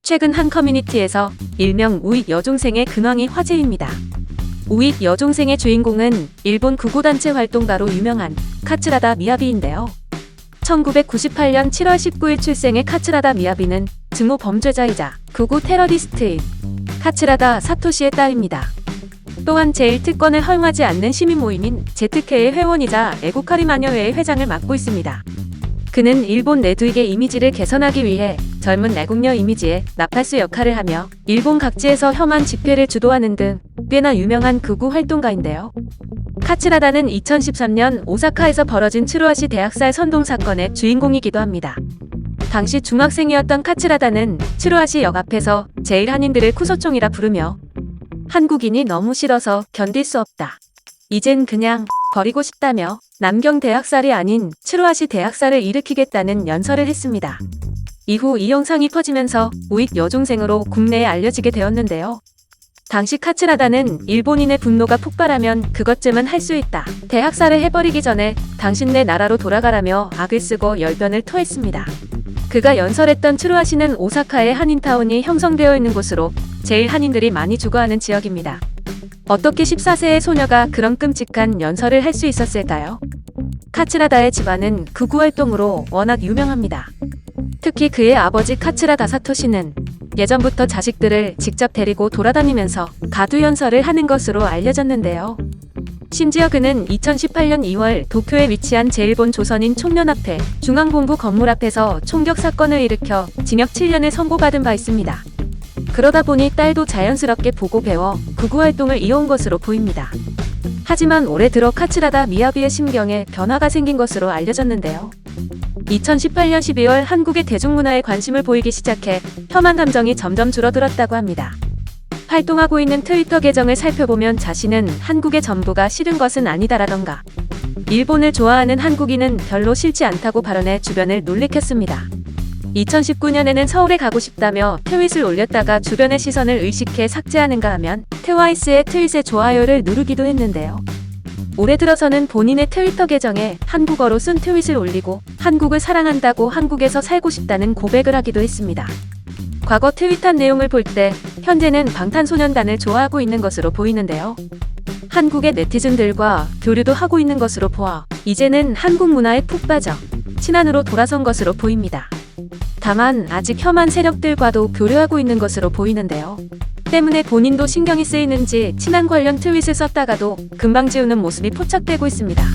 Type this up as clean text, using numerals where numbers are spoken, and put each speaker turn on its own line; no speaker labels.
최근 한 커뮤니티에서 일명 우익 여중생의 근황이 화제입니다. 우익 여중생의 주인공은 일본 구구단체 활동가로 유명한 카츠라다 미야비인데요. 1998년 7월 19일 출생의 카츠라다 미야비는 증오 범죄자이자 구구 테러리스트인 카츠라다 사토시의 딸입니다. 또한 제1특권을 허용하지 않는 시민 모임인 ZK의 회원이자 애국하리마녀회의 회장을 맡고 있습니다. 그는 일본 내두익의 이미지를 개선하기 위해 젊은 애국녀 이미지의 나팔수 역할을 하며 일본 각지에서 혐한 집회를 주도하는 등 꽤나 유명한 극우 활동가인데요. 카츠라다는 2013년 오사카에서 벌어진 츠루아시 대학살 선동 사건의 주인공이기도 합니다. 당시 중학생이었던 카츠라다는 츠루아시 역 앞에서 제1한인들을 쿠소총이라 부르며 한국인이 너무 싫어서 견딜 수 없다. 이젠 그냥 버리고 싶다며 남경 대학살이 아닌 츠루아시 대학살을 일으키겠다는 연설을 했습니다. 이후 이 영상이 퍼지면서 우익 여중생으로 국내에 알려지게 되었는데요. 당시 카츠라다는 일본인의 분노가 폭발하면 그것쯤은 할 수 있다. 대학살을 해버리기 전에 당신네 나라로 돌아가라며 악을 쓰고 열변을 토했습니다. 그가 연설했던 츠루아시는 오사카의 한인타운이 형성되어 있는 곳으로 제일 한인들이 많이 주거하는 지역입니다. 어떻게 14세의 소녀가 그런 끔찍한 연설을 할 수 있었을까요? 카츠라다의 집안은 극우 활동으로 워낙 유명합니다. 특히 그의 아버지 카츠라다 사토시는 예전부터 자식들을 직접 데리고 돌아다니면서 가두 연설을 하는 것으로 알려졌는데요. 심지어 그는 2018년 2월 도쿄에 위치한 제1본 조선인 총련합회 중앙본부 건물 앞에서 총격 사건을 일으켜 징역 7년을 선고받은 바 있습니다. 그러다 보니 딸도 자연스럽게 보고 배워 극우 활동을 이어온 것으로 보입니다. 하지만 올해 들어 카츠라다 미야비의 심경에 변화가 생긴 것으로 알려졌는데요. 2018년 12월 한국의 대중문화에 관심을 보이기 시작해 혐한 감정이 점점 줄어들었다고 합니다. 활동하고 있는 트위터 계정을 살펴보면 자신은 한국의 전부가 싫은 것은 아니다라던가 일본을 좋아하는 한국인은 별로 싫지 않다고 발언해 주변을 놀래켰습니다. 2019년에는 서울에 가고 싶다며 트윗을 올렸다가 주변의 시선을 의식해 삭제하는가 하면 트와이스의 트윗에 좋아요를 누르기도 했는데요. 올해 들어서는 본인의 트위터 계정에 한국어로 쓴 트윗을 올리고 한국을 사랑한다고 한국에서 살고 싶다는 고백을 하기도 했습니다. 과거 트윗한 내용을 볼 때 현재는 방탄소년단을 좋아하고 있는 것으로 보이는데요. 한국의 네티즌들과 교류도 하고 있는 것으로 보아 이제는 한국 문화에 푹 빠져 친한으로 돌아선 것으로 보입니다. 다만 아직 혐한 세력들과도 교류하고 있는 것으로 보이는데요. 때문에 본인도 신경이 쓰이는지 친한 관련 트윗을 썼다가도 금방 지우는 모습이 포착되고 있습니다.